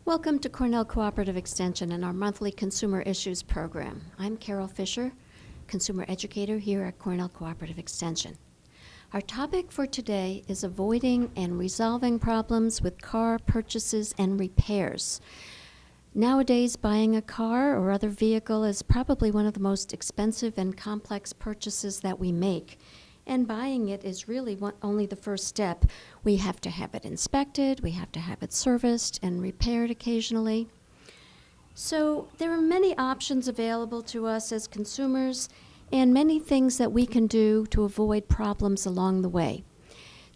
Welcome to Cornell Cooperative Extension and our monthly Consumer Issues program. I'm Carol Fisher, Consumer Educator here at Cornell Cooperative Extension. Our topic for today is avoiding and resolving problems with car purchases and repairs. Nowadays, buying a car or other vehicle is probably one of the most expensive and complex purchases that we make. And buying it is really only the first step. We have to have it inspected, we have to have it serviced and repaired occasionally. So there are many options available to us as consumers and many things that we can do to avoid problems along the way.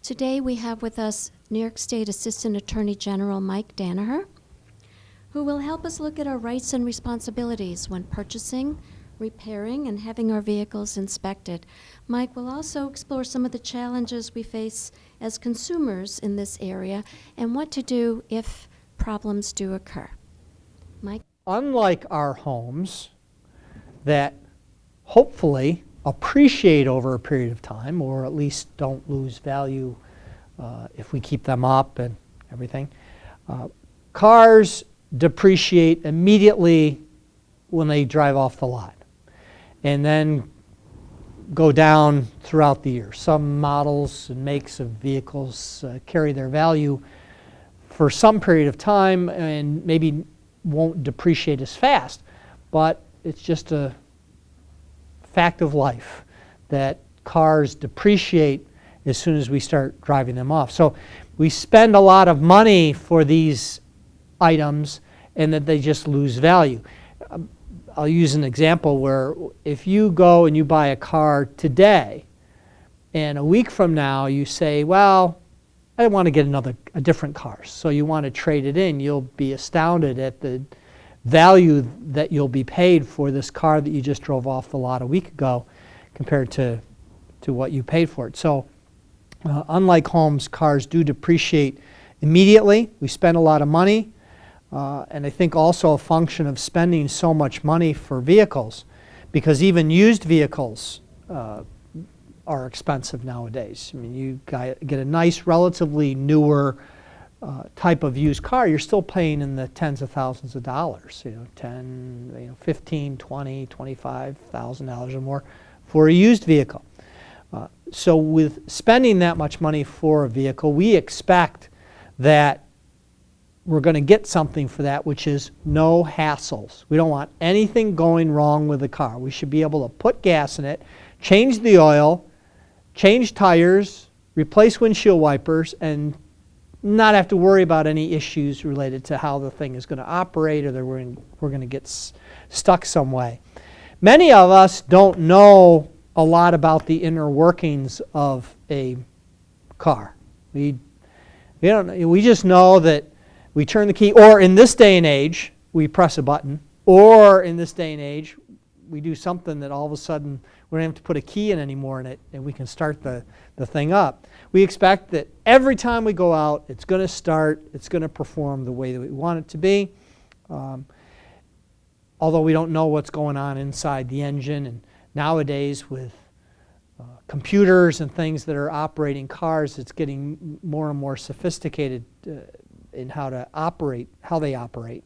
Today we have with us New York State Assistant Attorney General Mike Danaher, who will help us look at our rights and responsibilities when purchasing, repairing, and having our vehicles inspected. Mike will also explore some of the challenges we face as consumers in this area and what to do if problems do occur. Mike? Unlike our homes that hopefully appreciate over a period of time, or at least don't lose value if we keep them up and everything, cars depreciate immediately when they drive off the lot, and then go down throughout the year. Some models and makes of vehicles carry their value for some period of time and maybe won't depreciate as fast, but it's just a fact of life that cars depreciate as soon as we start driving them off. So we spend a lot of money for these items and that they just lose value. I'll use an example where if you go and you buy a car today and a week from now you say, well, I want to get a different car, so you want to trade it in, you'll be astounded at the value that you'll be paid for this car that you just drove off the lot a week ago compared to what you paid for it. So unlike homes, cars do depreciate immediately. We spend a lot of money. And I think also a function of spending so much money for vehicles, because even used vehicles are expensive nowadays. I mean, you get a nice, relatively newer type of used car, you're still paying in the tens of thousands of dollars, $10, $15, $20, $25,000 or more for a used vehicle. So with spending that much money for a vehicle, we expect that we're going to get something for that, which is no hassles. We don't want anything going wrong with the car. We should be able to put gas in it, change the oil, change tires, replace windshield wipers, and not have to worry about any issues related to how the thing is going to operate or that we're going to get stuck some way. Many of us don't know a lot about the inner workings of a car. We just know that we turn the key, or in this day and age, we press a button, or in this day and age, we do something that all of a sudden we don't have to put a key in anymore in it, and we can start the thing up. We expect that every time we go out, it's going to start, it's going to perform the way that we want it to be. Although we don't know what's going on inside the engine, and nowadays with computers and things that are operating cars, it's getting more and more sophisticated in how they operate.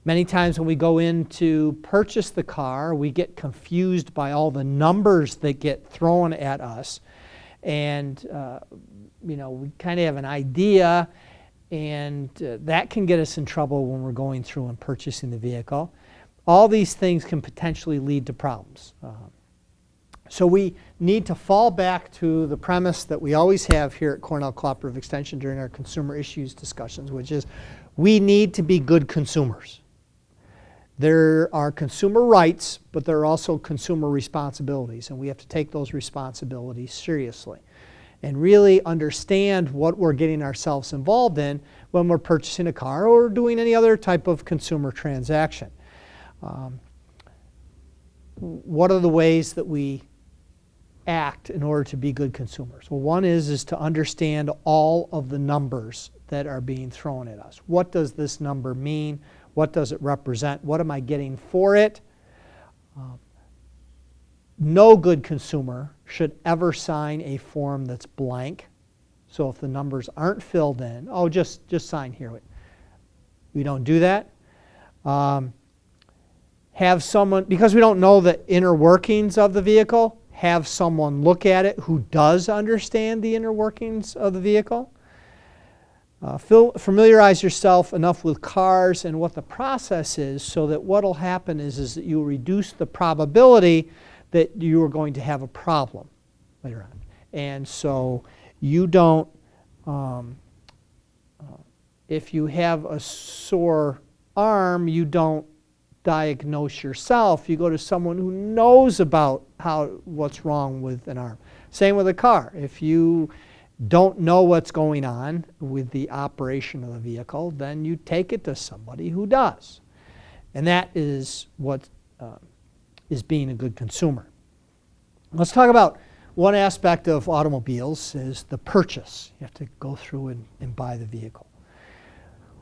Many times when we go in to purchase the car, we get confused by all the numbers that get thrown at us, and we kind of have an idea, and that can get us in trouble when we're going through and purchasing the vehicle. All these things can potentially lead to problems. So we need to fall back to the premise that we always have here at Cornell Cooperative Extension during our consumer issues discussions, which is we need to be good consumers. There are consumer rights, but there are also consumer responsibilities, and we have to take those responsibilities seriously and really understand what we're getting ourselves involved in when we're purchasing a car or doing any other type of consumer transaction. what are the ways that we act in order to be good consumers? Well, one is to understand all of the numbers that are being thrown at us. What does this number mean? What does it represent? What am I getting for it? No good consumer should ever sign a form that's blank. So if the numbers aren't filled in, oh, just sign here. We don't do that. Have someone, because we don't know the inner workings of the vehicle, have someone look at it who does understand the inner workings of the vehicle. Familiarize yourself enough with cars and what the process is so that what will happen is that you'll reduce the probability that you are going to have a problem later on. And so you don't, if you have a sore arm, you don't diagnose yourself. You go to someone who knows about what's wrong with an arm. Same with a car. If you don't know what's going on with the operation of the vehicle, then you take it to somebody who does. And that is what is being a good consumer. Let's talk about one aspect of automobiles is the purchase. You have to go through and buy the vehicle.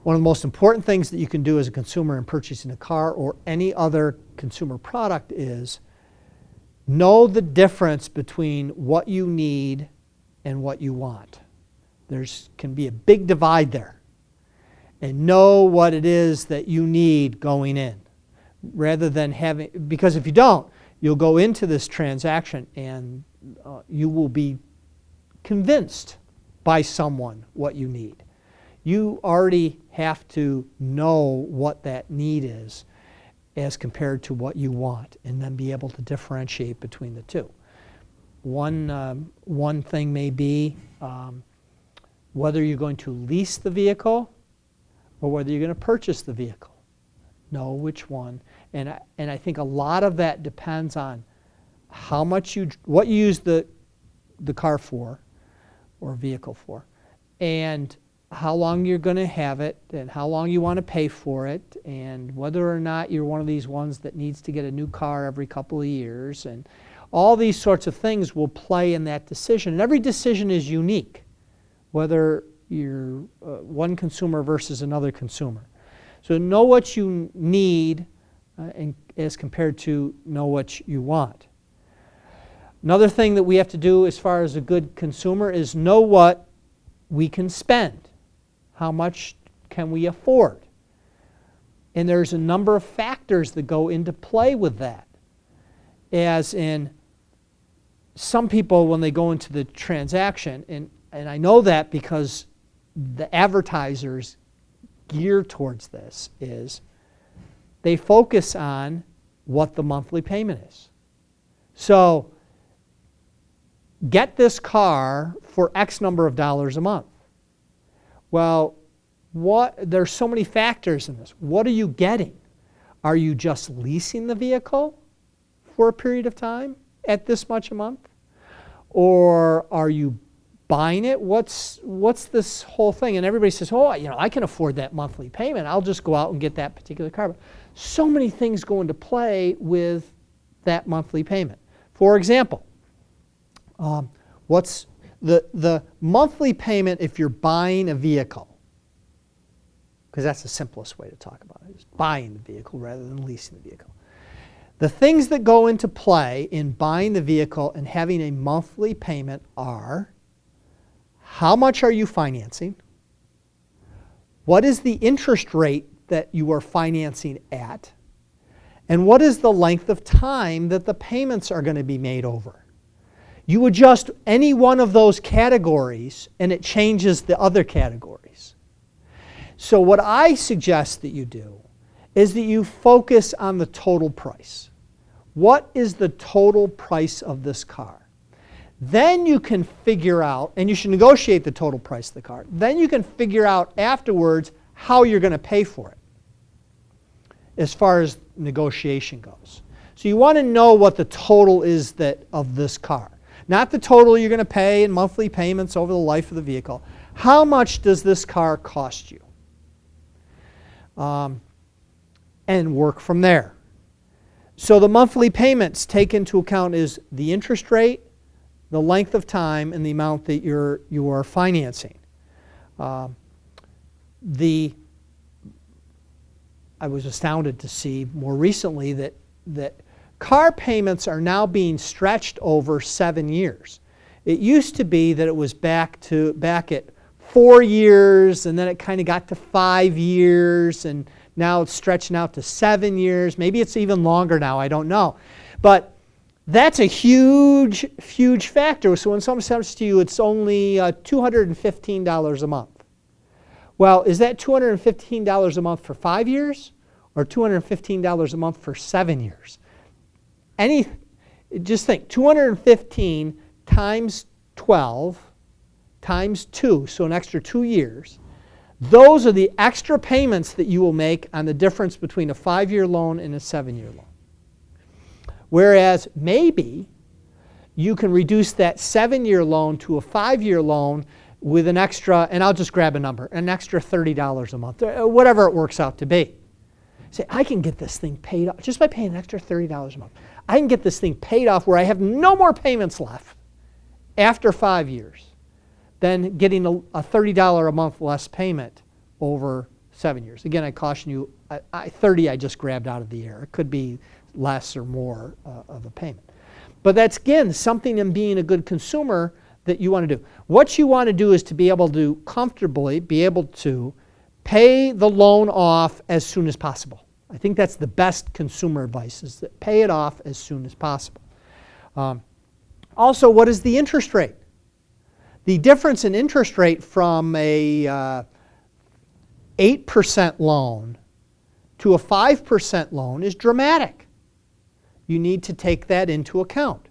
One of the most important things that you can do as a consumer in purchasing a car or any other consumer product is know the difference between what you need and what you want. There can be a big divide there. And know what it is that you need going in. Rather than having, because if you don't, you'll go into this transaction and you will be convinced by someone what you need. You already have to know what that need is as compared to what you want, and then be able to differentiate between the two. One thing may be whether you're going to lease the vehicle or whether you're going to purchase the vehicle. Know which one. And I think a lot of that depends on how much what you use the car for or vehicle for, and how long you're going to have it, and how long you want to pay for it, and whether or not you're one of these ones that needs to get a new car every couple of years. And all these sorts of things will play in that decision. And every decision is unique, whether you're one consumer versus another consumer. So know what you need as compared to know what you want. Another thing that we have to do as far as a good consumer is know what we can spend. How much can we afford? And there's a number of factors that go into play with that. As in, some people, when they go into the transaction, and I know that because the advertisers gear towards this, is they focus on what the monthly payment is. So, get this car for X number of dollars a month. Well, there's so many factors in this. What are you getting? Are you just leasing the vehicle for a period of time at this much a month? Or are you buying it? What's this whole thing? And everybody says, oh, I can afford that monthly payment. I'll just go out and get that particular car. But so many things go into play with that monthly payment. For example, what's the monthly payment if you're buying a vehicle? Because that's the simplest way to talk about it, is buying the vehicle rather than leasing the vehicle. The things that go into play in buying the vehicle and having a monthly payment are: how much are you financing? What is the interest rate that you are financing at? And what is the length of time that the payments are going to be made over? You adjust any one of those categories and it changes the other categories. So what I suggest that you do is that you focus on the total price. What is the total price of this car? Then you can figure out, and you should negotiate the total price of the car. Then you can figure out afterwards how you're going to pay for it as far as negotiation goes. So you want to know what the total is of this car. Not the total you're going to pay in monthly payments over the life of the vehicle. How much does this car cost you? And work from there. So the monthly payments take into account is the interest rate, the length of time, and the amount that you are financing. I was astounded to see more recently that car payments are now being stretched over 7 years. It used to be that it was back at 4 years, and then it kind of got to 5 years, and now it's stretching out to 7 years. Maybe it's even longer now, I don't know. But that's a huge, huge factor. So when someone says to you it's only $215 a month, well, is that $215 a month for 5 years or $215 a month for 7 years? Just think, 215 times 12 times 2, so an extra 2 years. Those are the extra payments that you will make on the difference between a 5-year loan and a 7-year loan. Whereas maybe you can reduce that 7-year loan to a 5-year loan with an extra, and I'll just grab a number, an extra $30 a month, whatever it works out to be. Say, I can get this thing paid off just by paying an extra $30 a month. I can get this thing paid off where I have no more payments left after 5 years than getting a $30 a month less payment over 7 years. Again, I caution you, 30 I just grabbed out of the air. It could be less or more of a payment. But that's, again, something in being a good consumer that you want to do. What you want to do is to be able to comfortably be able to pay the loan off as soon as possible. I think that's the best consumer advice, is that pay it off as soon as possible. Also, what is the interest rate? The difference in interest rate from a 8% loan to a 5% loan is dramatic. You need to take that into account.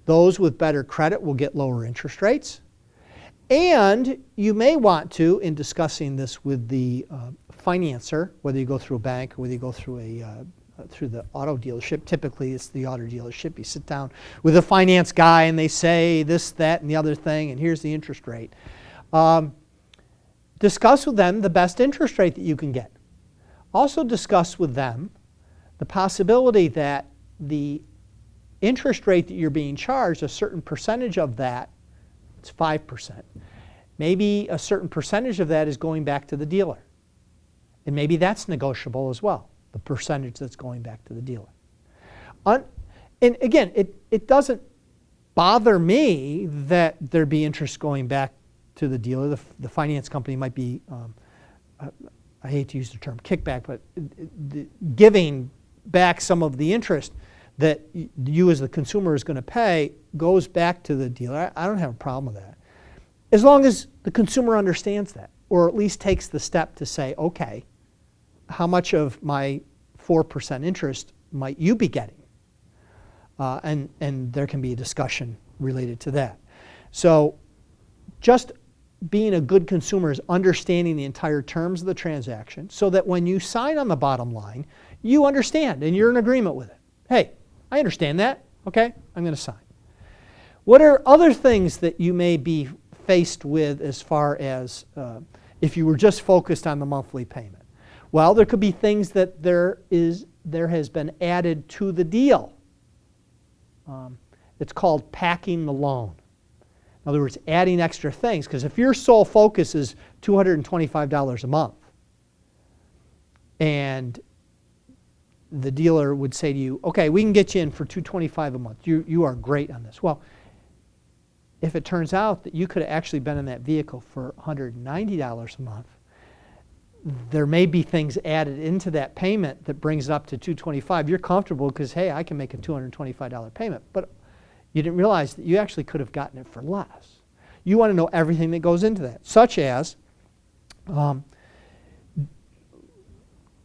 Those with better credit will get lower interest rates. And you may want to, in discussing this with the financer, whether you go through a bank or whether you go through through the auto dealership. Typically, it's the auto dealership. You sit down with a finance guy and they say this, that, and the other thing, and here's the interest rate. Discuss with them the best interest rate that you can get. Also discuss with them the possibility that the interest rate that you're being charged, a certain percentage of that, it's 5%, maybe a certain percentage of that is going back to the dealer. And maybe that's negotiable as well, the percentage that's going back to the dealer. And again, it doesn't bother me that there be interest going back to the dealer. The finance company might be, I hate to use the term kickback, but giving back some of the interest that you as the consumer is going to pay goes back to the dealer. I don't have a problem with that. As long as the consumer understands that, or at least takes the step to say, okay, how much of my 4% interest might you be getting? And there can be a discussion related to that. So just being a good consumer is understanding the entire terms of the transaction so that when you sign on the bottom line, you understand and you're in agreement with it. Hey, I understand that. Okay, I'm going to sign. What are other things that you may be faced with as far as if you were just focused on the monthly payment? Well, there could be things that there has been added to the deal. It's called packing the loan. In other words, adding extra things. Because if your sole focus is $225 a month, and the dealer would say to you, okay, we can get you in for $225 a month. You are great on this. Well, if it turns out that you could have actually been in that vehicle for $190 a month, there may be things added into that payment that brings it up to $225. You're comfortable because, hey, I can make a $225 payment. But you didn't realize that you actually could have gotten it for less. You want to know everything that goes into that, such as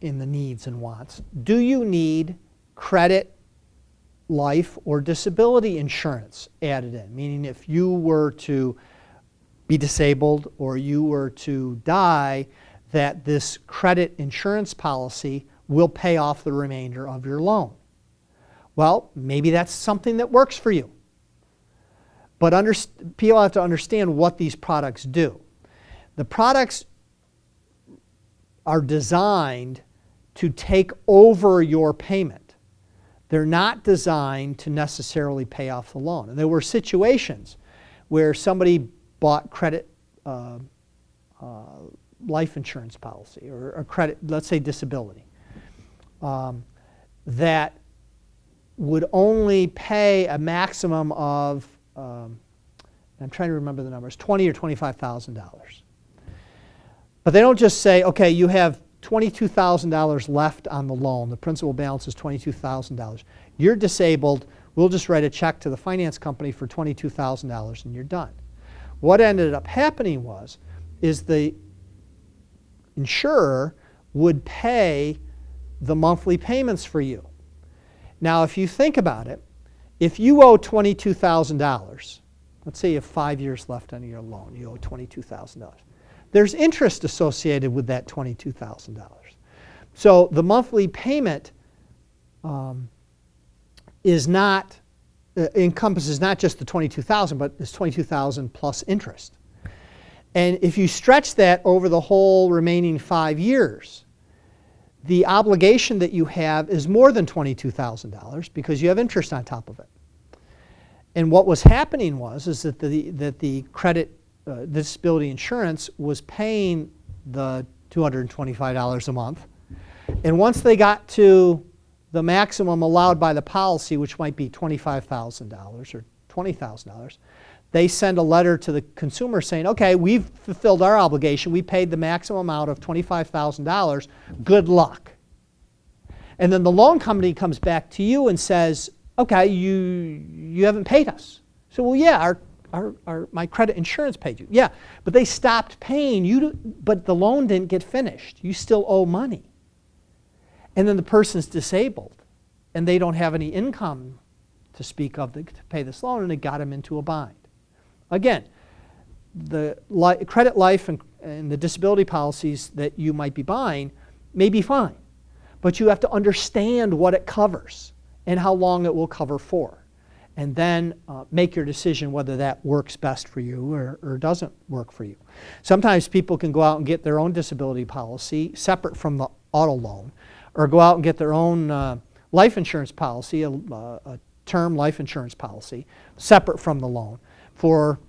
in the needs and wants. Do you need credit, life, or disability insurance added in? Meaning if you were to be disabled or you were to die, that this credit insurance policy will pay off the remainder of your loan. Well, maybe that's something that works for you. But people have to understand what these products do. The products are designed to take over your payment. They're not designed to necessarily pay off the loan. And there were situations where somebody bought credit life insurance policy or a credit, let's say disability, that would only pay a maximum of, I'm trying to remember the numbers, $20,000 or $25,000. But they don't just say, okay, you have $22,000 left on the loan. The principal balance is $22,000. You're disabled. We'll just write a check to the finance company for $22,000 and you're done. What ended up happening is the insurer would pay the monthly payments for you. Now, if you think about it, if you owe $22,000, let's say you have 5 years left on your loan, you owe $22,000. There's interest associated with that $22,000. So the monthly payment encompasses not just the $22,000, but it's $22,000 plus interest. And if you stretch that over the whole remaining 5 years, the obligation that you have is more than $22,000 because you have interest on top of it. And what was happening is that the credit disability insurance was paying the $225 a month. And once they got to the maximum allowed by the policy, which might be $25,000 or $20,000, they send a letter to the consumer saying, okay, we've fulfilled our obligation. We paid the maximum amount of $25,000. Good luck. And then the loan company comes back to you and says, okay, you haven't paid us. So, well, yeah, my credit insurance paid you. Yeah, but they stopped paying you, but the loan didn't get finished. You still owe money. And then the person's disabled, and they don't have any income to speak of to pay this loan, and it got them into a bind. Again, the credit life and the disability policies that you might be buying may be fine, but you have to understand what it covers and how long it will cover for, and then make your decision whether that works best for you or doesn't work for you. Sometimes people can go out and get their own disability policy separate from the auto loan, or go out and get their own life insurance policy, a term life insurance policy, separate from the loan for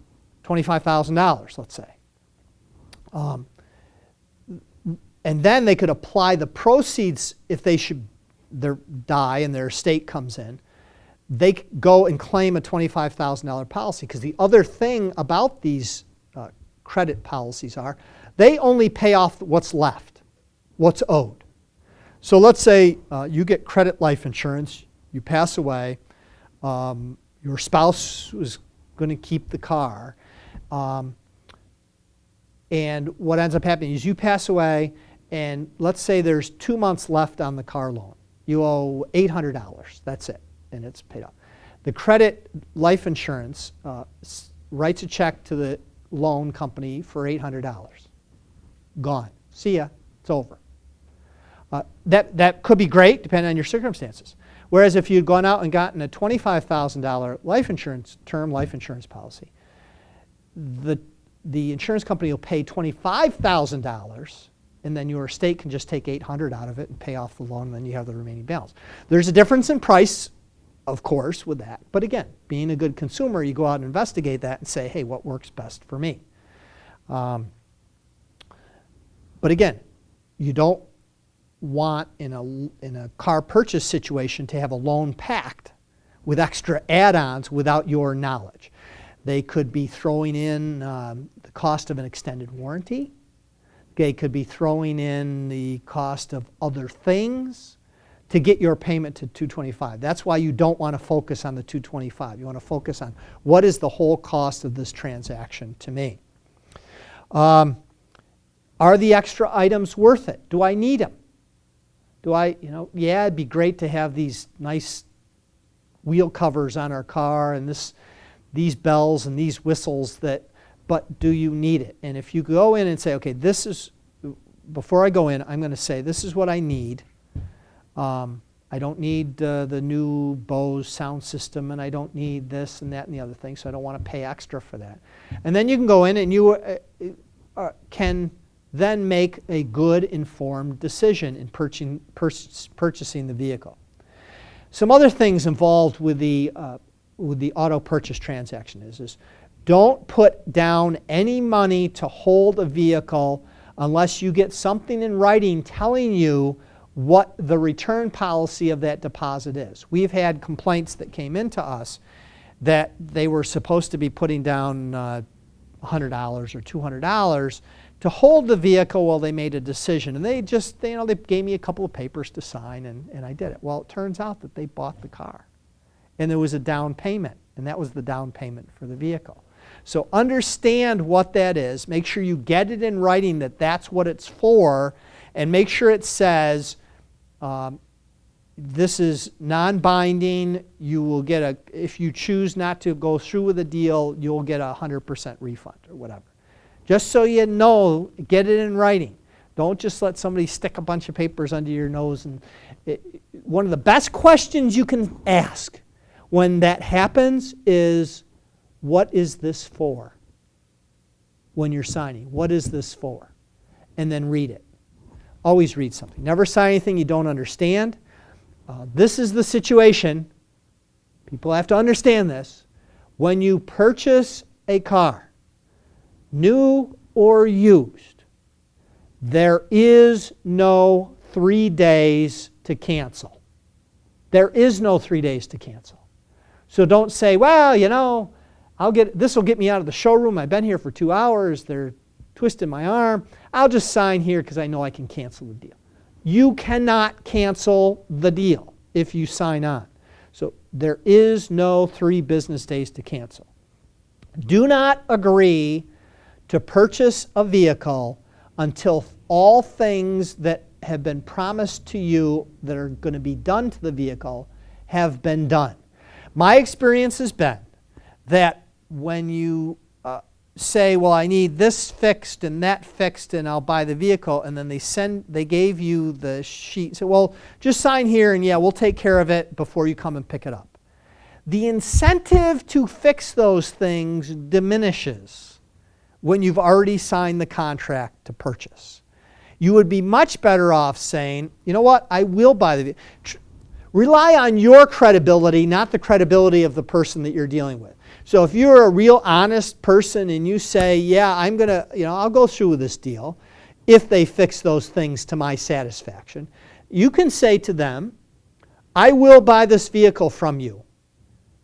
$25,000, let's say. And then they could apply the proceeds if they should die and their estate comes in. They go and claim a $25,000 policy, because the other thing about these credit policies are they only pay off what's left, what's owed. So let's say you get credit life insurance, you pass away, your spouse was going to keep the car, and what ends up happening is you pass away, and let's say there's 2 months left on the car loan. You owe $800, that's it, and it's paid off. The credit life insurance writes a check to the loan company for $800. Gone. See ya, it's over. That could be great depending on your circumstances. Whereas if you'd gone out and gotten a $25,000 life insurance, term life insurance policy, the insurance company will pay $25,000, and then your estate can just take $800 out of it and pay off the loan, and then you have the remaining balance. There's a difference in price, of course, with that. But again, being a good consumer, you go out and investigate that and say, hey, what works best for me? But again, you don't want in a car purchase situation to have a loan packed with extra add-ons without your knowledge. They could be throwing in the cost of an extended warranty. They could be throwing in the cost of other things to get your payment to $225. That's why you don't want to focus on the $225. You want to focus on what is the whole cost of this transaction to me. Are the extra items worth it? Do I need them? Yeah, it'd be great to have these nice wheel covers on our car and these bells and these whistles, but do you need it? And if you go in and say, okay, before I go in, I'm going to say, this is what I need. I don't need the new Bose sound system, and I don't need this and that and the other thing, so I don't want to pay extra for that. And then you can go in and you can then make a good, informed decision in purchasing the vehicle. Some other things involved with the auto purchase transaction is don't put down any money to hold a vehicle unless you get something in writing telling you what the return policy of that deposit is. We've had complaints that came into us that they were supposed to be putting down $100 or $200 to hold the vehicle while they made a decision. And they just, they gave me a couple of papers to sign, and I did it. Well, it turns out that they bought the car. And there was a down payment, and that was the down payment for the vehicle. So understand what that is. Make sure you get it in writing that that's what it's for, and make sure it says this is non-binding. You will get if you choose not to go through with the deal, you'll get a 100% refund or whatever. Just so you know, get it in writing. Don't just let somebody stick a bunch of papers under your nose. And one of the best questions you can ask when that happens is, what is this for? When you're signing, what is this for? And then read it. Always read something. Never sign anything you don't understand. This is the situation. People have to understand this. When you purchase a car, new or used, there is no 3 days to cancel. There is no 3 days to cancel. So don't say, well, you know, this will get me out of the showroom. I've been here for 2 hours. They're twisting my arm. I'll just sign here because I know I can cancel the deal. You cannot cancel the deal if you sign on. So there is no 3 business days to cancel. Do not agree to purchase a vehicle until all things that have been promised to you that are going to be done to the vehicle have been done. My experience has been that when you say, well, I need this fixed and that fixed and I'll buy the vehicle, and then they gave you the sheet, so, well, just sign here and yeah, we'll take care of it before you come and pick it up. The incentive to fix those things diminishes when you've already signed the contract to purchase. You would be much better off saying, you know what, I will buy the vehicle. Rely on your credibility, not the credibility of the person that you're dealing with. So if you're a real honest person and you say, yeah, I'm going to, I'll go through with this deal if they fix those things to my satisfaction, you can say to them, I will buy this vehicle from you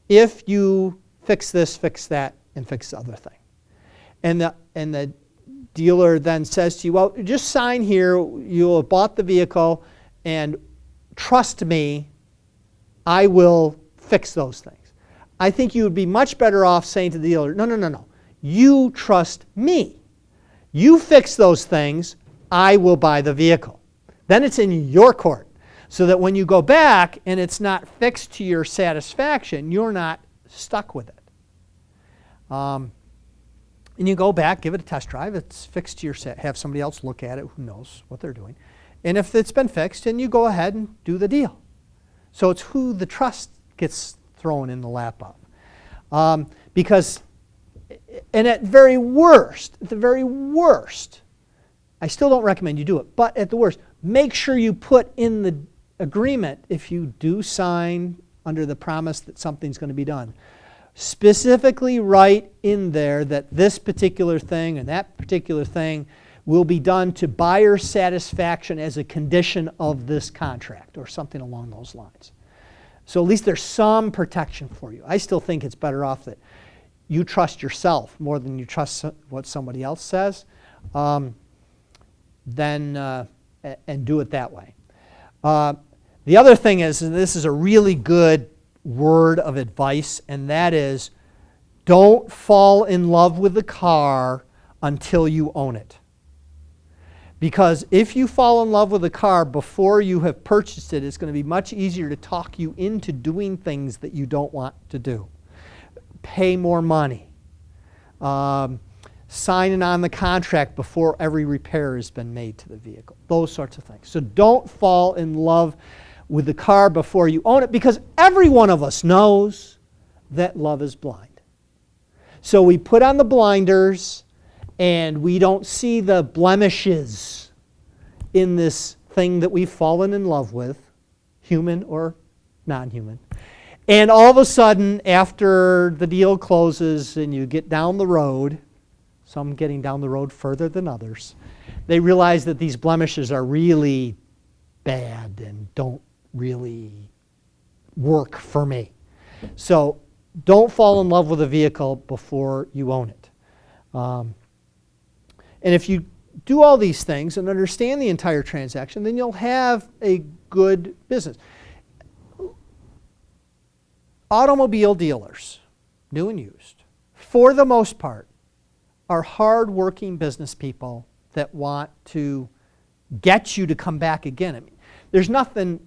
if you fix this, fix that, and fix the other thing. And the dealer then says to you, well, just sign here. You'll have bought the vehicle, and trust me, I will fix those things. I think you would be much better off saying to the dealer, no. You trust me. You fix those things, I will buy the vehicle. Then it's in your court. So that when you go back and it's not fixed to your satisfaction, you're not stuck with it. And you go back, give it a test drive, it's fixed to your have somebody else look at it who knows what they're doing. And if it's been fixed, then you go ahead and do the deal. So it's who the trust gets thrown in the lap of. Because, and at the very worst, I still don't recommend you do it, but at the worst, make sure you put in the agreement, if you do sign under the promise that something's going to be done, specifically write in there that this particular thing and that particular thing will be done to buyer satisfaction as a condition of this contract or something along those lines. So at least there's some protection for you. I still think it's better off that you trust yourself more than you trust what somebody else says, and do it that way. The other thing is, and this is a really good word of advice, and that is, don't fall in love with the car until you own it. Because if you fall in love with a car before you have purchased it, it's going to be much easier to talk you into doing things that you don't want to do. Pay more money. Signing on the contract before every repair has been made to the vehicle. Those sorts of things. So don't fall in love with the car before you own it, because every one of us knows that love is blind. So we put on the blinders and we don't see the blemishes in this thing that we've fallen in love with, human or non-human. And all of a sudden, after the deal closes and you get down the road, some getting down the road further than others, they realize that these blemishes are really bad and don't really work for me. So don't fall in love with a vehicle before you own it. And if you do all these things and understand the entire transaction, then you'll have a good business. Automobile dealers, new and used, for the most part, are hard-working business people that want to get you to come back again. I mean, there's nothing,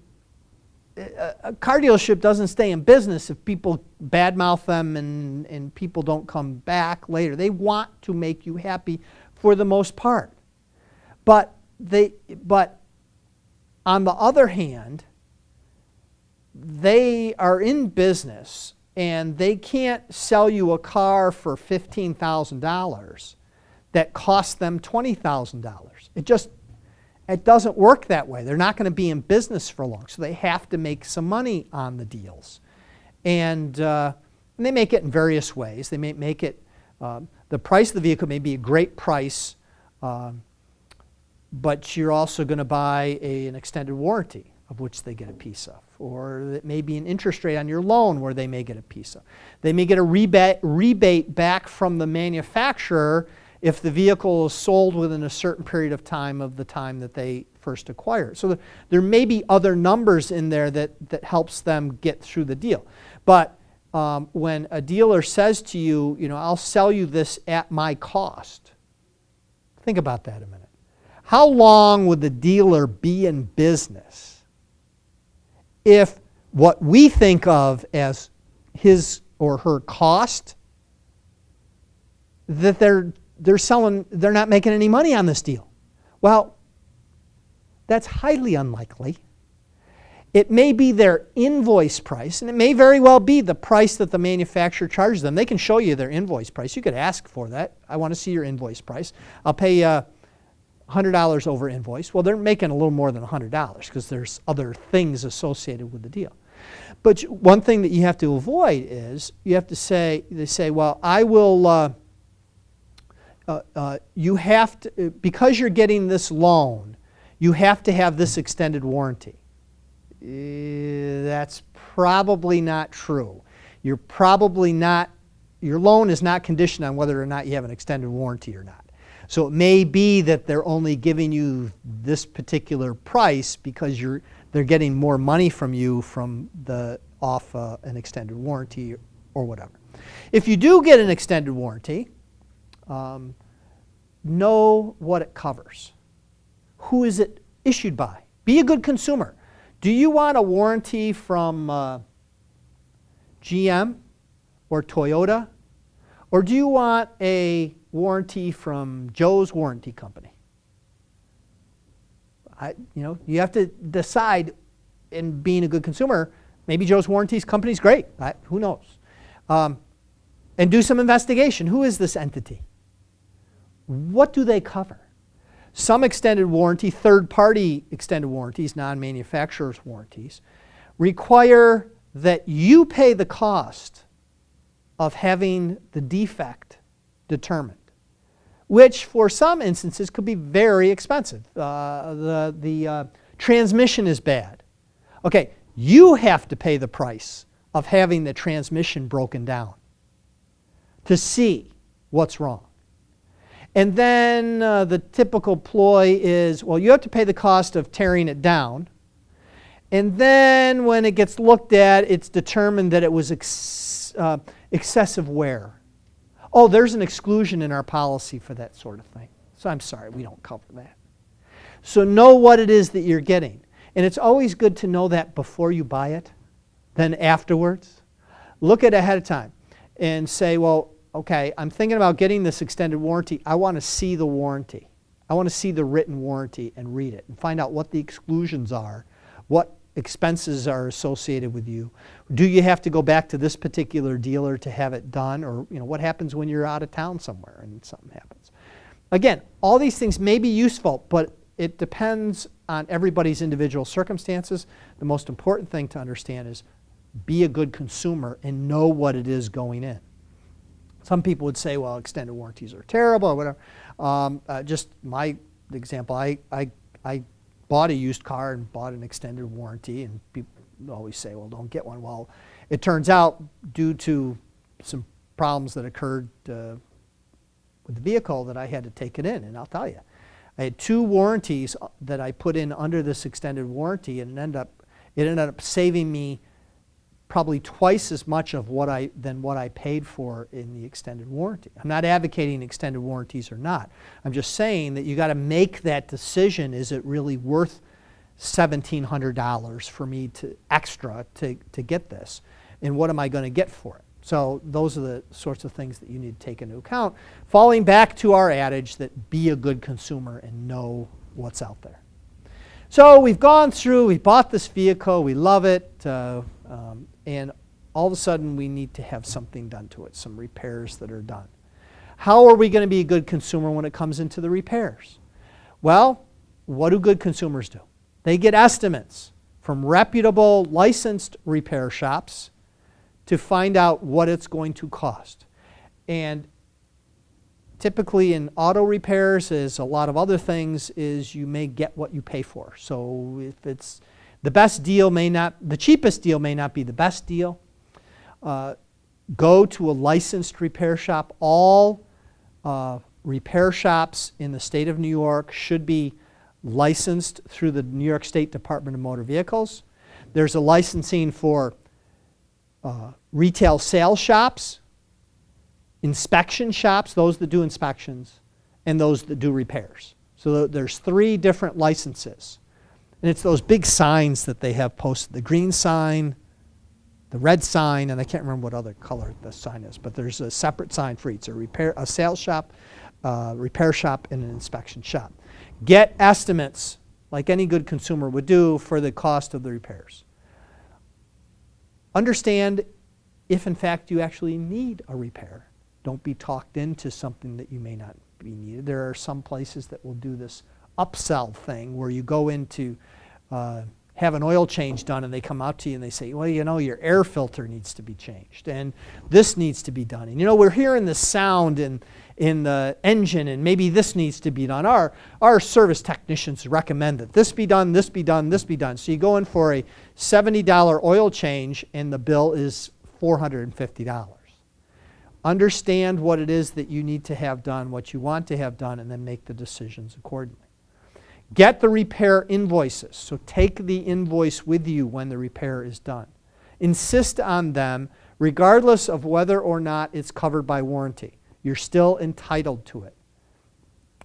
a car dealership doesn't stay in business if people badmouth them and people don't come back later. They want to make you happy for the most part. But on the other hand, they are in business and they can't sell you a car for $15,000 that costs them $20,000. It doesn't work that way. They're not going to be in business for long, so they have to make some money on the deals. And they make it in various ways. They may make it, the price of the vehicle may be a great price, but you're also going to buy an extended warranty of which they get a piece of. Or it may be an interest rate on your loan where they may get a piece of. They may get a rebate back from the manufacturer if the vehicle is sold within a certain period of time that they first acquire it. So there may be other numbers in there that helps them get through the deal. But when a dealer says to you, I'll sell you this at my cost, think about that a minute. How long would the dealer be in business if what we think of as his or her cost, that they're not making any money on this deal? Well, that's highly unlikely. It may be their invoice price, and it may very well be the price that the manufacturer charges them. They can show you their invoice price. You could ask for that. I want to see your invoice price. I'll pay $100 over invoice. Well, they're making a little more than $100 because there's other things associated with the deal. But one thing that you have to avoid is you have to say, well, I will, you have to, because you're getting this loan, you have to have this extended warranty. That's probably not true. Your loan is not conditioned on whether or not you have an extended warranty or not. So it may be that they're only giving you this particular price because they're getting more money from you off an extended warranty or whatever. If you do get an extended warranty, know what it covers. Who is it issued by? Be a good consumer. Do you want a warranty from GM or Toyota? Or do you want a warranty from Joe's Warranty Company? You have to decide in being a good consumer. Maybe Joe's Warranty Company is great. Who knows? And do some investigation. Who is this entity? What do they cover? Some extended warranty, third-party extended warranties, non-manufacturer's warranties, require that you pay the cost of having the defect determined, which for some instances could be very expensive. The transmission is bad. Okay, you have to pay the price of having the transmission broken down to see what's wrong. And then the typical ploy is, well, you have to pay the cost of tearing it down. And then when it gets looked at, it's determined that it was excessive wear. Oh, there's an exclusion in our policy for that sort of thing. So I'm sorry, we don't cover that. So know what it is that you're getting. And it's always good to know that before you buy it, then afterwards. Look at it ahead of time and say, well, okay, I'm thinking about getting this extended warranty. I want to see the warranty. I want to see the written warranty and read it and find out what the exclusions are, what expenses are associated with you. Do you have to go back to this particular dealer to have it done? Or what happens when you're out of town somewhere and something happens? Again, all these things may be useful, but it depends on everybody's individual circumstances. The most important thing to understand is be a good consumer and know what it is going in. Some people would say, well, extended warranties are terrible or whatever. Just my example, I bought a used car and bought an extended warranty, and people always say, well, don't get one. Well, it turns out, due to some problems that occurred with the vehicle, that I had to take it in, and I'll tell you. I had 2 warranties that I put in under this extended warranty, and it ended up saving me probably twice as much than what I paid for in the extended warranty. I'm not advocating extended warranties or not. I'm just saying that you got to make that decision. Is it really worth $1,700 for me to get this? And what am I going to get for it? So those are the sorts of things that you need to take into account. Falling back to our adage that be a good consumer and know what's out there. So we've gone through, we bought this vehicle, we love it, and all of a sudden we need to have something done to it, some repairs that are done. How are we going to be a good consumer when it comes into the repairs? Well, what do good consumers do? They get estimates from reputable, licensed repair shops to find out what it's going to cost. And typically in auto repairs, as a lot of other things, is you may get what you pay for. So if it's the best deal the cheapest deal may not be the best deal. Go to a licensed repair shop. All repair shops in the state of New York should be licensed through the New York State Department of Motor Vehicles. There's a licensing for retail sales shops, inspection shops, those that do inspections, and those that do repairs. So there's 3 different licenses. And it's those big signs that they have posted, the green sign, the red sign, and I can't remember what other color the sign is, but there's a separate sign for each, a sales shop, repair shop, and an inspection shop. Get estimates, like any good consumer would do, for the cost of the repairs. Understand if, in fact, you actually need a repair. Don't be talked into something that you may not be needed. There are some places that will do this upsell thing where you go in to have an oil change done, and they come out to you and they say, well, you know, your air filter needs to be changed, and this needs to be done. And you know, we're hearing the sound in the engine, and maybe this needs to be done. Our service technicians recommend that this be done, this be done, this be done. So you go in for a $70 oil change, and the bill is $450. Understand what it is that you need to have done, what you want to have done, and then make the decisions accordingly. Get the repair invoices. So take the invoice with you when the repair is done. Insist on them regardless of whether or not it's covered by warranty. You're still entitled to it.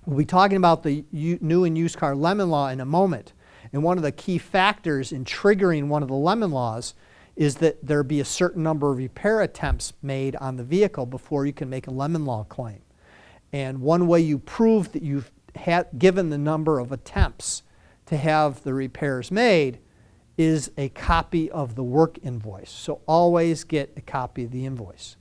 We'll be talking about the new and used car lemon law in a moment. And one of the key factors in triggering one of the lemon laws is that there be a certain number of repair attempts made on the vehicle before you can make a lemon law claim. And one way you prove that you've given the number of attempts to have the repairs made is a copy of the work invoice. So always get a copy of the invoice.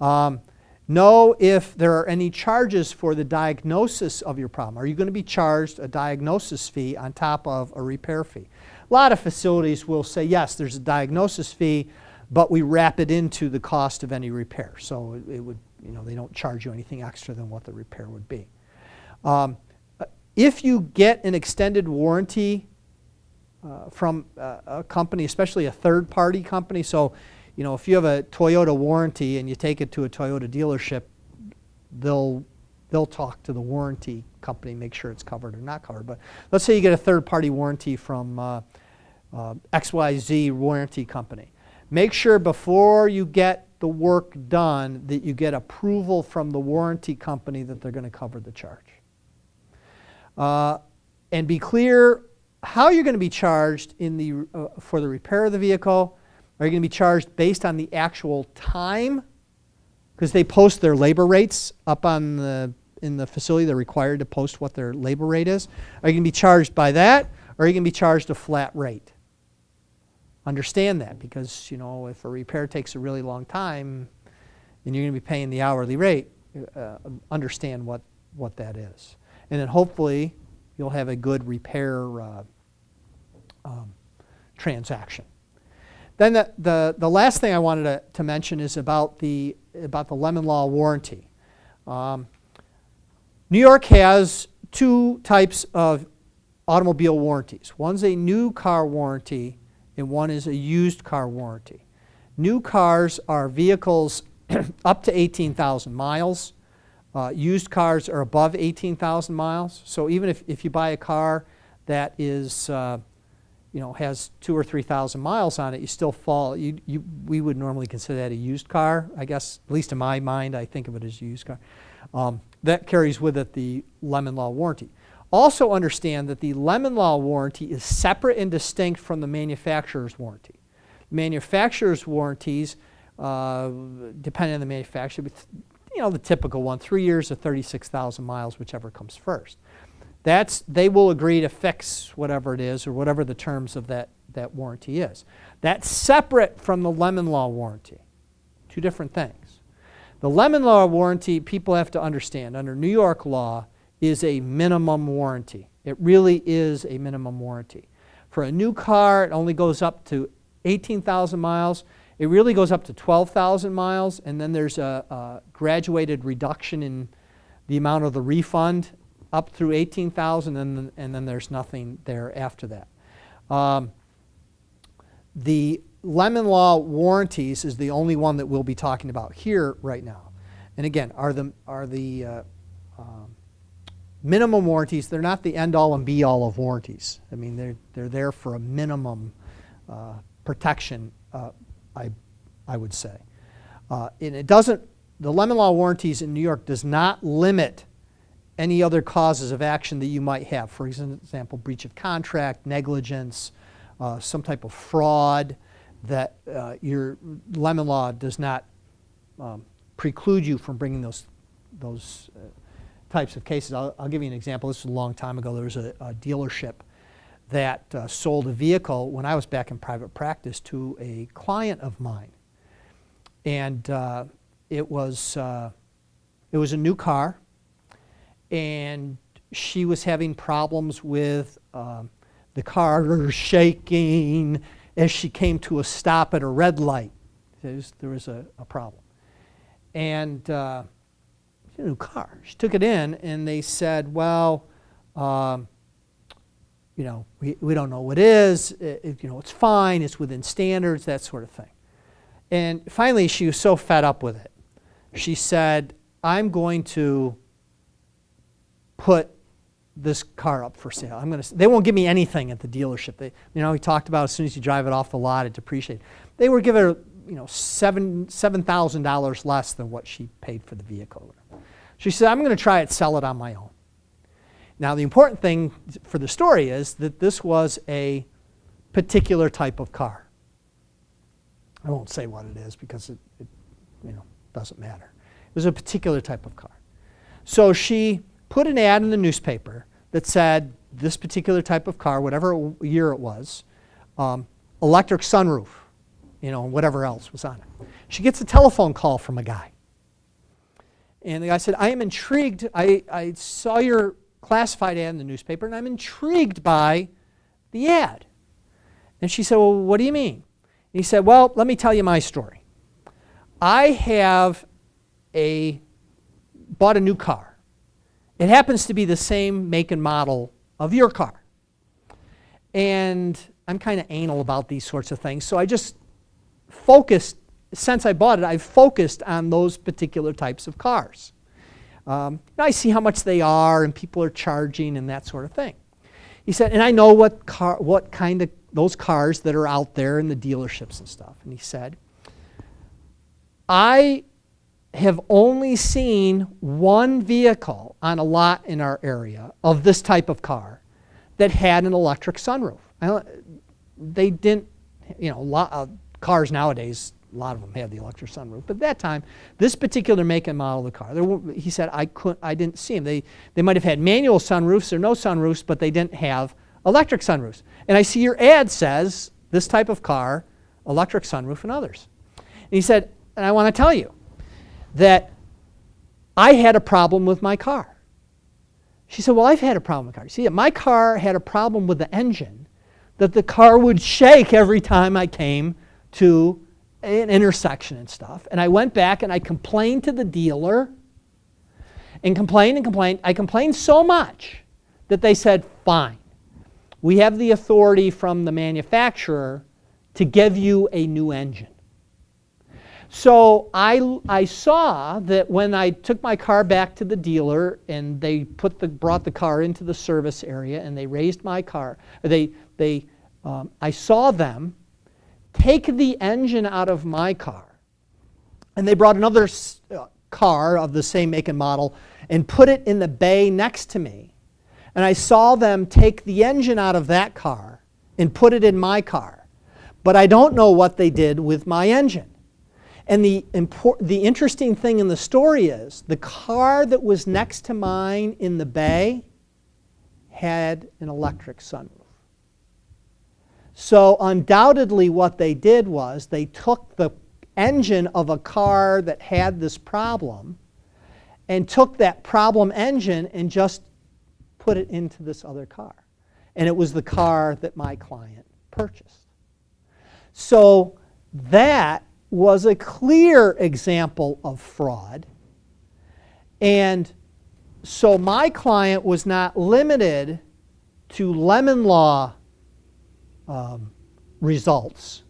Know if there are any charges for the diagnosis of your problem. Are you going to be charged a diagnosis fee on top of a repair fee? A lot of facilities will say, yes, there's a diagnosis fee, but we wrap it into the cost of any repair. So it would, they don't charge you anything extra than what the repair would be. If you get an extended warranty from a company, especially a third-party company, so if you have a Toyota warranty and you take it to a Toyota dealership, they'll talk to the warranty company, make sure it's covered or not covered. But let's say you get a third-party warranty from XYZ warranty company. Make sure before you get the work done that you get approval from the warranty company that they're going to cover the charge. And be clear how you're going to be charged for the repair of the vehicle. Are you going to be charged based on the actual time? Because they post their labor rates up in the facility. They're required to post what their labor rate is. Are you going to be charged by that, or are you going to be charged a flat rate? Understand that, because if a repair takes a really long time and you're going to be paying the hourly rate, understand what that is. And then hopefully you'll have a good repair transaction. Then the last thing I wanted to mention is about the lemon law warranty. New York has two types of automobile warranties. One's a new car warranty and one is a used car warranty. New cars are vehicles up to 18,000 miles. Used cars are above 18,000 miles. So even if you buy a car that is has 2,000 or 3,000 miles on it, you still fall. We would normally consider that a used car. I guess, at least in my mind, I think of it as a used car. That carries with it the lemon law warranty. Also understand that the lemon law warranty is separate and distinct from the manufacturer's warranty. Manufacturer's warranties, depending on the manufacturer, the typical one, 3 years or 36,000 miles, whichever comes first. They will agree to fix whatever it is or whatever the terms of that warranty is. That's separate from the lemon law warranty. Two different things. The lemon law warranty, people have to understand, under New York law, is a minimum warranty. It really is a minimum warranty. For a new car, it only goes up to 18,000 miles. It really goes up to 12,000 miles, and then there's a graduated reduction in the amount of the refund up through 18,000, and then there's nothing there after that. The lemon law warranties is the only one that we'll be talking about here right now. And again, are the minimum warranties. They're not the end-all and be-all of warranties. I mean, they're there for a minimum protection, I would say. And it doesn't. The lemon law warranties in New York does not limit any other causes of action that you might have. For example, breach of contract, negligence, some type of fraud, that your lemon law does not preclude you from bringing those types of cases. I'll give you an example. This was a long time ago. There was a dealership that sold a vehicle when I was back in private practice to a client of mine. And it was a new car, and she was having problems with the car shaking as she came to a stop at a red light. There was a problem. And it's a new car. She took it in, and they said, well, we don't know what it is. It's fine. It's within standards, that sort of thing. And finally, she was so fed up with it. She said, I'm going to put this car up for sale. They won't give me anything at the dealership. We talked about as soon as you drive it off the lot, it depreciates. They were giving her, $7,000 less than what she paid for the vehicle. She said, I'm going to try it, sell it on my own. Now, the important thing for the story is that this was a particular type of car. I won't say what it is because it doesn't matter. It was a particular type of car. So she put an ad in the newspaper that said this particular type of car, whatever year it was, electric sunroof, whatever else was on it. She gets a telephone call from a guy. And the guy said, I am intrigued. I saw your classified ad in the newspaper, and I'm intrigued by the ad. And she said, well, what do you mean? And he said, well, let me tell you my story. I have bought a new car. It happens to be the same make and model of your car. And I'm kind of anal about these sorts of things, so I just focused, since I bought it, I've focused on those particular types of cars. I see how much they are, and people are charging and that sort of thing. He said, and I know what kind of those cars that are out there in the dealerships and stuff. And he said, I have only seen one vehicle on a lot in our area of this type of car that had an electric sunroof. They didn't, a lot of cars nowadays, a lot of them have the electric sunroof. But at that time, this particular make and model of the car, he said, I didn't see them. They might have had manual sunroofs or no sunroofs, but they didn't have electric sunroofs. And I see your ad says this type of car, electric sunroof and others. And he said, and I want to tell you that I had a problem with my car. She said, well, I've had a problem with the car. See, my car had a problem with the engine, that the car would shake every time I came to an intersection and stuff. And I went back and I complained to the dealer and complained and complained. I complained so much that they said, fine, we have the authority from the manufacturer to give you a new engine. So I saw that when I took my car back to the dealer and they brought the car into the service area and they raised my car, I saw them take the engine out of my car, and they brought another car of the same make and model and put it in the bay next to me. And I saw them take the engine out of that car and put it in my car. But I don't know what they did with my engine. And the interesting thing in the story is the car that was next to mine in the bay had an electric sunroof. So undoubtedly what they did was they took the engine of a car that had this problem and took that problem engine and just put it into this other car. And it was the car that my client purchased. So that was a clear example of fraud. And so my client was not limited to lemon law results,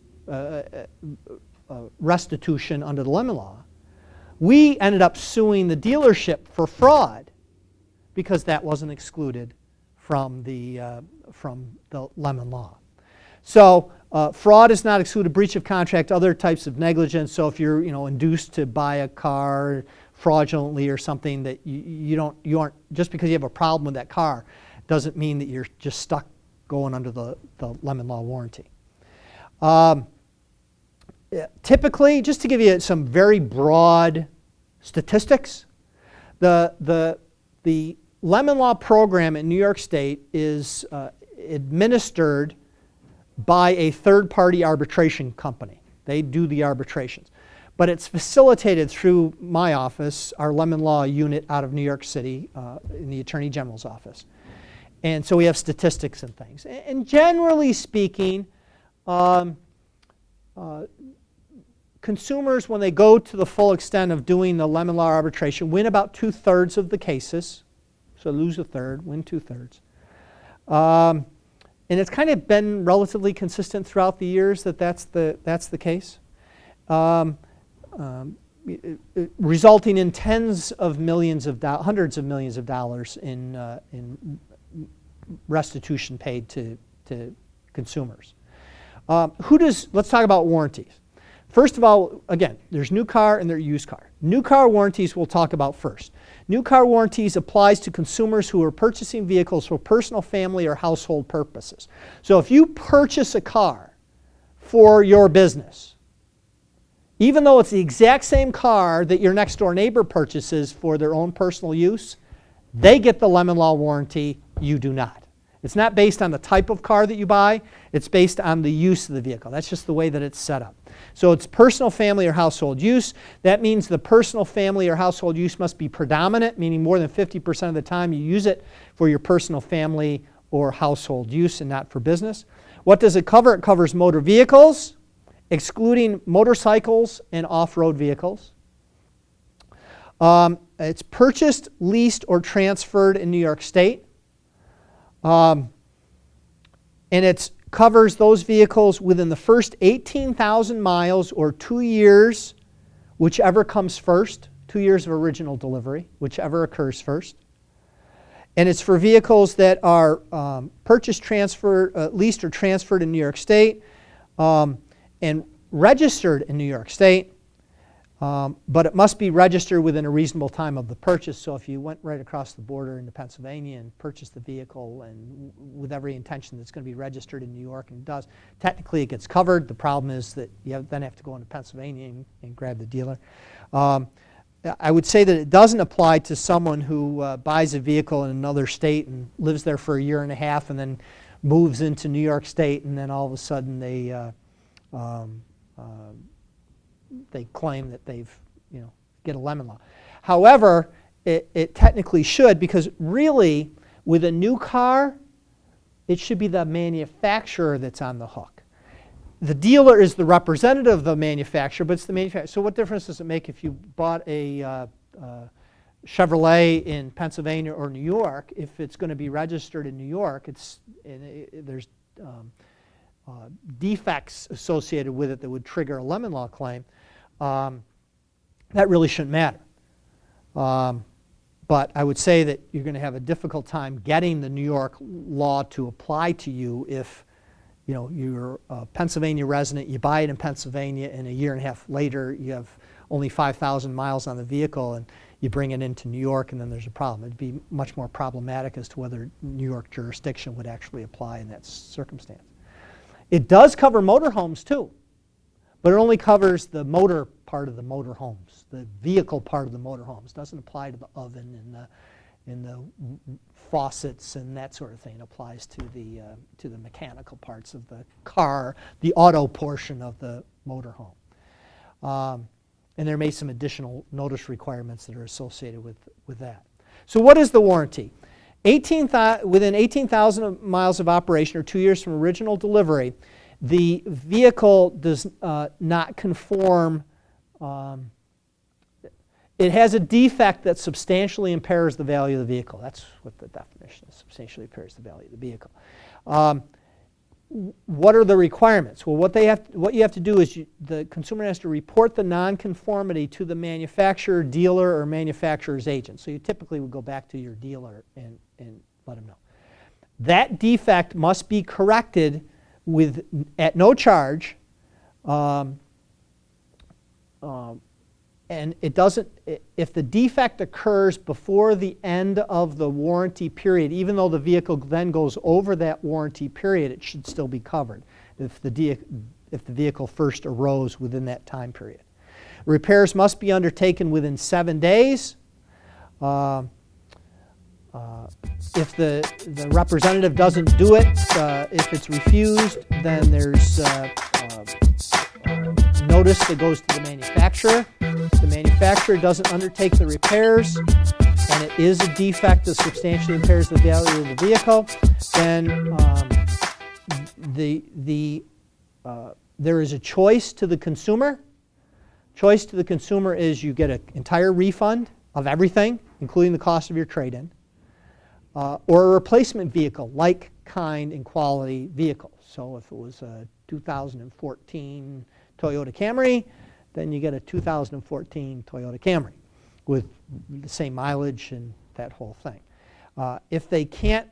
restitution under the lemon law. We ended up suing the dealership for fraud because that wasn't excluded from the lemon law. So fraud is not excluded, breach of contract, other types of negligence. So if you're induced to buy a car fraudulently or something, that you aren't, just because you have a problem with that car doesn't mean that you're just stuck going under the lemon law warranty. Typically, just to give you some very broad statistics, the lemon law program in New York State is administered by a third-party arbitration company. They do the arbitrations. But it's facilitated through my office, our lemon law unit out of New York City, in the Attorney General's office. And so we have statistics and things. And generally speaking, consumers, when they go to the full extent of doing the lemon law arbitration, win about 2/3 of the cases. So lose a third, win 2/3. And it's kind of been relatively consistent throughout the years that's the case, resulting in hundreds of millions of dollars in restitution paid to consumers. Let's talk about warranties. First of all, again, there's new car and there's used car. New car warranties we'll talk about first. New car warranties applies to consumers who are purchasing vehicles for personal, family, or household purposes. So if you purchase a car for your business, even though it's the exact same car that your next door neighbor purchases for their own personal use, they get the lemon law warranty, you do not. It's not based on the type of car that you buy, it's based on the use of the vehicle. That's just the way that it's set up. So it's personal, family, or household use. That means the personal, family, or household use must be predominant, meaning more than 50% of the time you use it for your personal, family, or household use and not for business. What does it cover? It covers motor vehicles, excluding motorcycles and off-road vehicles. It's purchased, leased, or transferred in New York State. And it covers those vehicles within the first 18,000 miles or 2 years, whichever comes first, 2 years of original delivery, whichever occurs first. And it's for vehicles that are purchased, transferred, leased, or transferred in New York State and registered in New York State. But it must be registered within a reasonable time of the purchase. So if you went right across the border into Pennsylvania and purchased the vehicle and with every intention that it's going to be registered in New York, and it does, technically it gets covered. The problem is that you then have to go into Pennsylvania and grab the dealer. I would say that it doesn't apply to someone who buys a vehicle in another state and lives there for a year and a half and then moves into New York State, and then all of a sudden they claim that they've, get a lemon law. However, it technically should, because really, with a new car, it should be the manufacturer that's on the hook. The dealer is the representative of the manufacturer, but it's the manufacturer. So what difference does it make if you bought a Chevrolet in Pennsylvania or New York? If it's going to be registered in New York, there's defects associated with it that would trigger a lemon law claim. That really shouldn't matter. But I would say that you're going to have a difficult time getting the New York law to apply to you if you're a Pennsylvania resident, you buy it in Pennsylvania, and a year and a half later you have only 5,000 miles on the vehicle and you bring it into New York, and then there's a problem. It'd be much more problematic as to whether New York jurisdiction would actually apply in that circumstance. It does cover motorhomes too, but it only covers the motor part of the motorhomes, the vehicle part of the motorhomes. It doesn't apply to the oven and the faucets and that sort of thing. It applies to the mechanical parts of the car, the auto portion of the motorhome. And there may be some additional notice requirements that are associated with that. So what is the warranty? Within 18,000 miles of operation or 2 years from original delivery, the vehicle does not conform. It has a defect that substantially impairs the value of the vehicle. That's what the definition is, substantially impairs the value of the vehicle. What are the requirements? Well, what you have to do is the consumer has to report the nonconformity to the manufacturer, dealer, or manufacturer's agent. So you typically would go back to your dealer and let them know. That defect must be corrected at no charge, and it doesn't. If the defect occurs before the end of the warranty period, even though the vehicle then goes over that warranty period, it should still be covered if the vehicle first arose within that time period. Repairs must be undertaken within 7 days. If the representative doesn't do it, if it's refused, then there's notice that goes to the manufacturer. If the manufacturer doesn't undertake the repairs, and it is a defect that substantially impairs the value of the vehicle, then there is a choice to the consumer. Choice to the consumer is you get an entire refund of everything, including the cost of your trade-in, or a replacement vehicle, like, kind, and quality vehicle. So if it was a 2014 Toyota Camry, then you get a 2014 Toyota Camry with the same mileage and that whole thing. If they can't,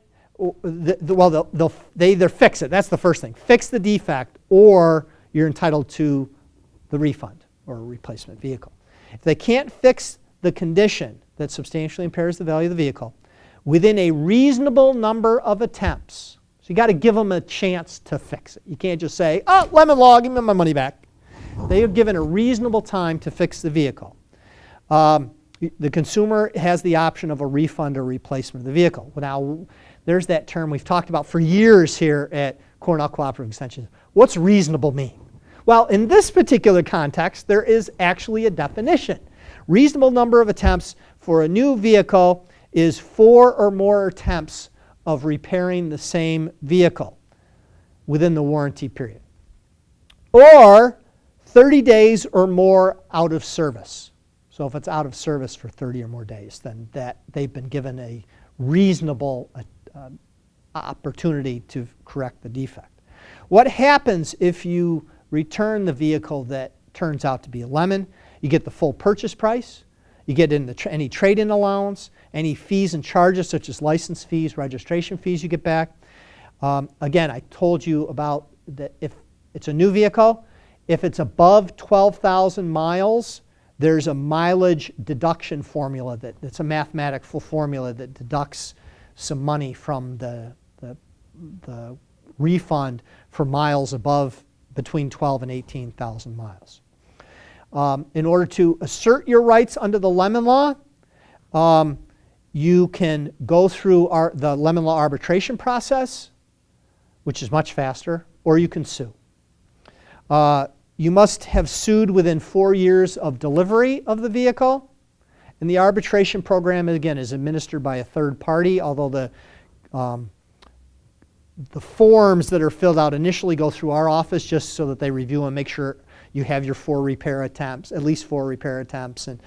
they either fix it. That's the first thing. Fix the defect, or you're entitled to the refund or a replacement vehicle. If they can't fix the condition that substantially impairs the value of the vehicle within a reasonable number of attempts, so you got to give them a chance to fix it. You can't just say, "Oh, lemon law, give me my money back." They are given a reasonable time to fix the vehicle. The consumer has the option of a refund or replacement of the vehicle. Now, there's that term we've talked about for years here at Cornell Cooperative Extension. What's reasonable mean? Well, in this particular context, there is actually a definition. Reasonable number of attempts for a new vehicle is 4 or more attempts of repairing the same vehicle within the warranty period, or 30 days or more out of service. So if it's out of service for 30 or more days, then that they've been given a reasonable opportunity to correct the defect. What happens if you return the vehicle that turns out to be a lemon? You get the full purchase price. You get any trade-in allowance, any fees and charges such as license fees, registration fees you get back. Again, I told you about that if it's a new vehicle, if it's above 12,000 miles, there's a mileage deduction formula that's a mathematical formula that deducts some money from the refund for miles above between 12 and 18,000 miles. In order to assert your rights under the lemon law, you can go through the lemon law arbitration process, which is much faster, or you can sue. You must have sued within 4 years of delivery of the vehicle, And the arbitration program, again, is administered by a third party, although the forms that are filled out initially go through our office just so that they review and make sure you have your 4 repair attempts, at least 4 repair attempts, and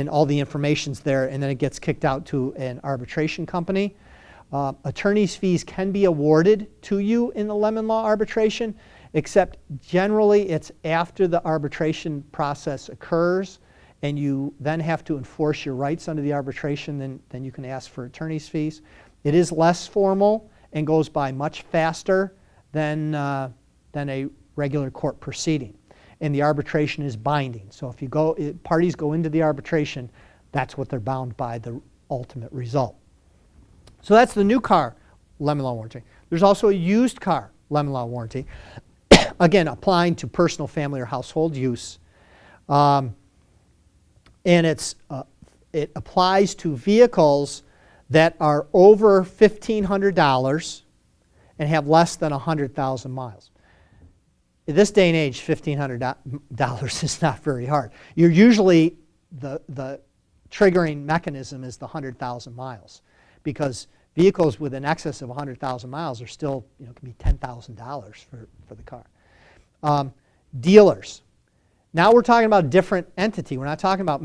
all the information's there, and then it gets kicked out to an arbitration company. Attorney's fees can be awarded to you in the lemon law arbitration, except generally it's after the arbitration process occurs, and you then have to enforce your rights under the arbitration, then you can ask for attorney's fees. It is less formal and goes by much faster than a regular court proceeding. And the arbitration is binding. So if parties go into the arbitration, that's what they're bound by, the ultimate result. So that's the new car lemon law warranty. There's also a used car lemon law warranty, again, applying to personal, family, or household use. And it applies to vehicles that are over $1,500 and have less than 100,000 miles. In this day and age, $1,500 is not very hard. You're usually, the triggering mechanism is the 100,000 miles, because vehicles with an excess of 100,000 miles are still, can be $10,000 for the car. Dealers. Now we're talking about a different entity. We're not talking about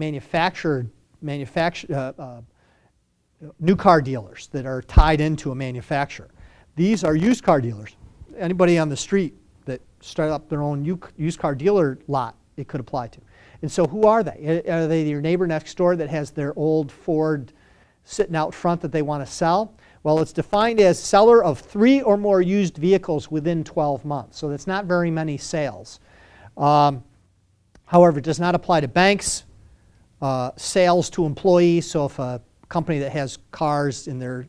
new car dealers that are tied into a manufacturer. These are used car dealers. Anybody on the street that start up their own used car dealer lot, it could apply to. And so who are they? Are they your neighbor next door that has their old Ford sitting out front that they want to sell? Well, it's defined as seller of 3 or more used vehicles within 12 months. So that's not very many sales. However, it does not apply to banks, sales to employees. So if a company that has cars in their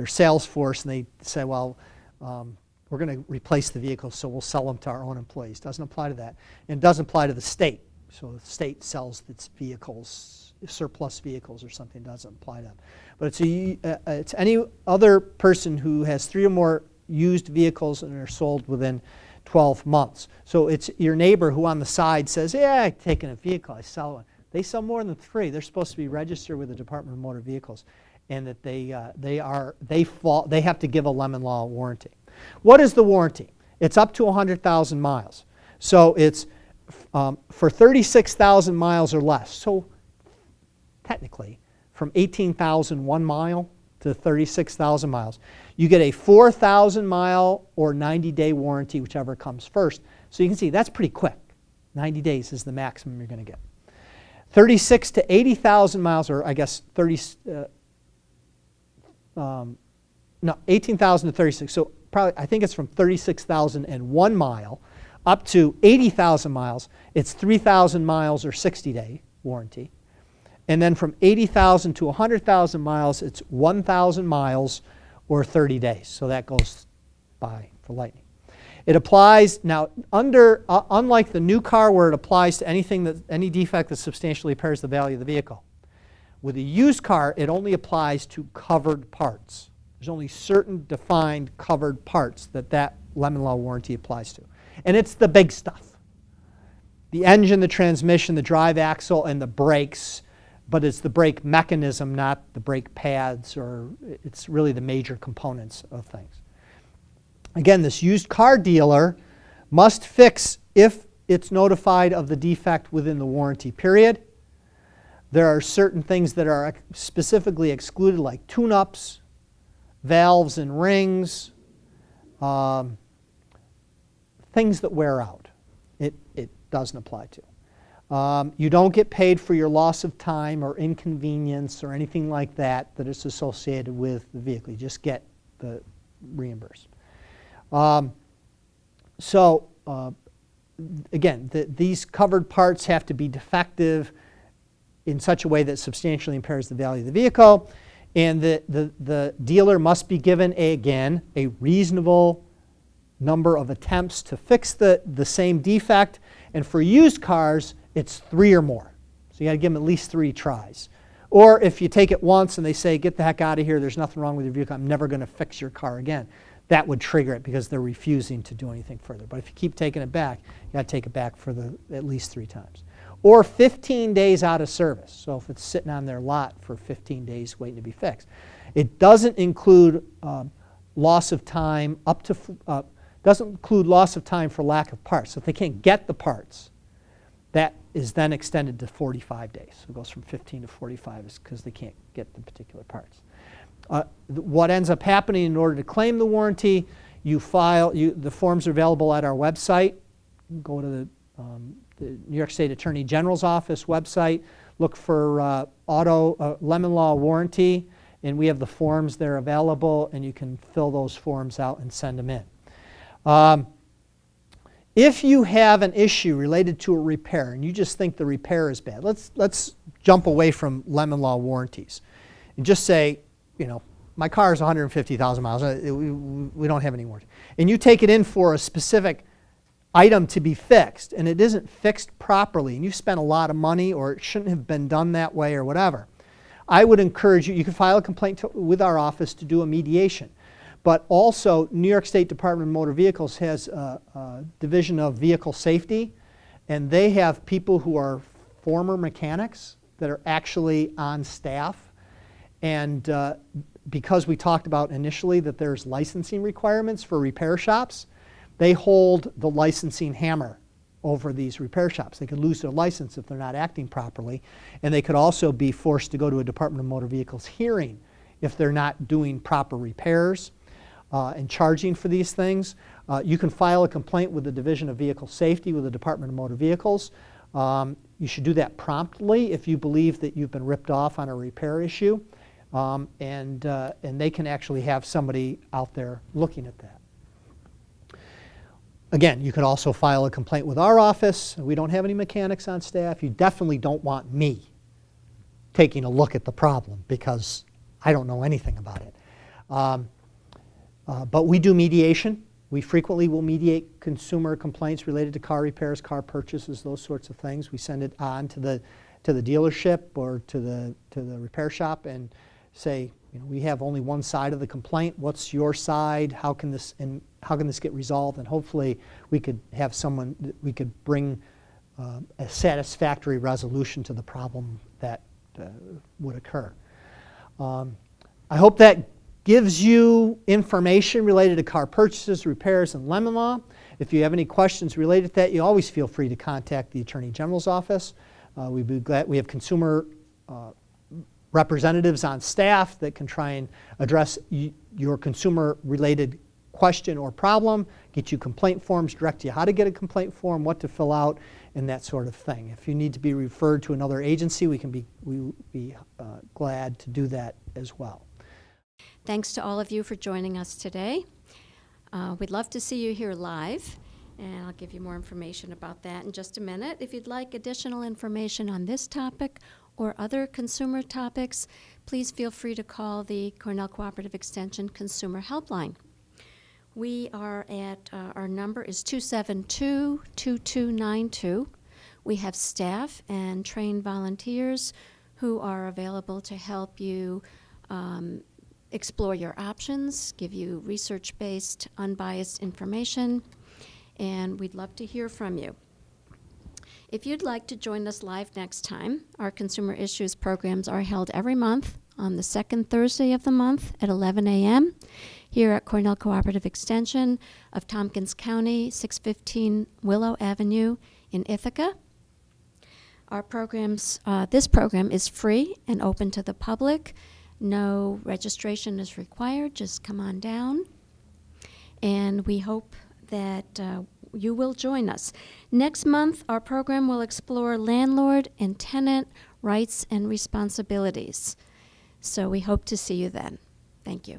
sales force, and they say, well, we're going to replace the vehicles, so we'll sell them to our own employees. Doesn't apply to that. And it doesn't apply to the state. So the state sells its vehicles, surplus vehicles or something, doesn't apply to them. But it's any other person who has 3 or more used vehicles and are sold within 12 months. So it's your neighbor who on the side says, yeah, I've taken a vehicle, I sell one. They sell more than 3. They're supposed to be registered with the Department of Motor Vehicles, and that they have to give a lemon law warranty. What is the warranty? It's up to 100,000 miles. So it's for 36,000 miles or less. So technically, from 18,001 mile to 36,000 miles, you get a 4,000 mile or 90-day warranty, whichever comes first. So you can see that's pretty quick. 90 days is the maximum you're going to get. 36 to 80,000 miles, or I guess 18,000 to 36. So probably, I think it's from 36,001 mile up to 80,000 miles. It's 3,000 miles or 60-day warranty. And then from 80,000 to 100,000 miles, it's 1,000 miles or 30 days. So that goes by for lightning. It applies now unlike the new car where it applies to any defect that substantially impairs the value of the vehicle. With a used car, it only applies to covered parts. There's only certain defined covered parts that lemon law warranty applies to. And it's the big stuff. The engine, the transmission, the drive axle, and the brakes, but it's the brake mechanism, not the brake pads, or it's really the major components of things. Again, this used car dealer must fix if it's notified of the defect within the warranty period. There are certain things that are specifically excluded, like tune-ups, valves and rings, things that wear out. It doesn't apply to. You don't get paid for your loss of time or inconvenience or anything like that is associated with the vehicle. You just get the reimbursement. Again, these covered parts have to be defective in such a way that substantially impairs the value of the vehicle, and the dealer must be given, again, a reasonable number of attempts to fix the same defect, and for used cars, it's 3 or more. So you got to give them at least 3 tries. Or if you take it once and they say, get the heck out of here, there's nothing wrong with your vehicle, I'm never going to fix your car again, that would trigger it because they're refusing to do anything further. But if you keep taking it back, you got to take it back for at least 3 times. or 15 days out of service. So if it's sitting on their lot for 15 days waiting to be fixed. It doesn't include loss of time doesn't include loss of time for lack of parts. So if they can't get the parts, that is then extended to 45 days. So it goes from 15 to 45 is because they can't get the particular parts. What ends up happening in order to claim the warranty, the forms are available at our website. Go to the New York State Attorney General's office website, look for Lemon Law warranty, and we have the forms there available, and you can fill those forms out and send them in. If you have an issue related to a repair and you just think the repair is bad, let's jump away from Lemon Law warranties and just say, my car is 150,000 miles. We don't have any warranty. And you take it in for a specific item to be fixed, and it isn't fixed properly, and you spent a lot of money, or it shouldn't have been done that way, or whatever. I would encourage you can file a complaint with our office to do a mediation. But also, New York State Department of Motor Vehicles has a Division of Vehicle Safety, and they have people who are former mechanics that are actually on staff. And because we talked about initially that there's licensing requirements for repair shops, they hold the licensing hammer over these repair shops. They could lose their license if they're not acting properly, and they could also be forced to go to a Department of Motor Vehicles hearing if they're not doing proper repairs and charging for these things. You can file a complaint with the Division of Vehicle Safety with the Department of Motor Vehicles. You should do that promptly if you believe that you've been ripped off on a repair issue, and they can actually have somebody out there looking at that. Again, you could also file a complaint with our office. We don't have any mechanics on staff. You definitely don't want me taking a look at the problem because I don't know anything about it. But we do mediation. We frequently will mediate consumer complaints related to car repairs, car purchases, those sorts of things. We send it on to the dealership or to the repair shop and say, we have only one side of the complaint. What's your side? How can this get resolved? And hopefully we could have we could bring a satisfactory resolution to the problem that would occur. I hope that gives you information related to car purchases, repairs, and Lemon Law. If you have any questions related to that, you always feel free to contact the Attorney General's office. We'd be glad. We have consumer representatives on staff that can try and address your consumer-related question or problem, get you complaint forms, direct you how to get a complaint form, what to fill out, and that sort of thing. If you need to be referred to another agency, we'd be glad to do that as well. Thanks to all of you for joining us today. We'd love to see you here live, and I'll give you more information about that in just a minute. If you'd like additional information on this topic or other consumer topics, please feel free to call the Cornell Cooperative Extension Consumer Helpline. We are at, our number is 272-2292. We have staff and trained volunteers who are available to help you explore your options, give you research-based, unbiased information, and we'd love to hear from you. If you'd like to join us live next time, our Consumer Issues programs are held every month on the second Thursday of the month at 11 a.m. here at Cornell Cooperative Extension of Tompkins County, 615 Willow Avenue in Ithaca. Our programs, this program is free and open to the public. No registration is required. Just come on down. And we hope that you will join us. Next month, our program will explore landlord and tenant rights and responsibilities. So we hope to see you then. Thank you.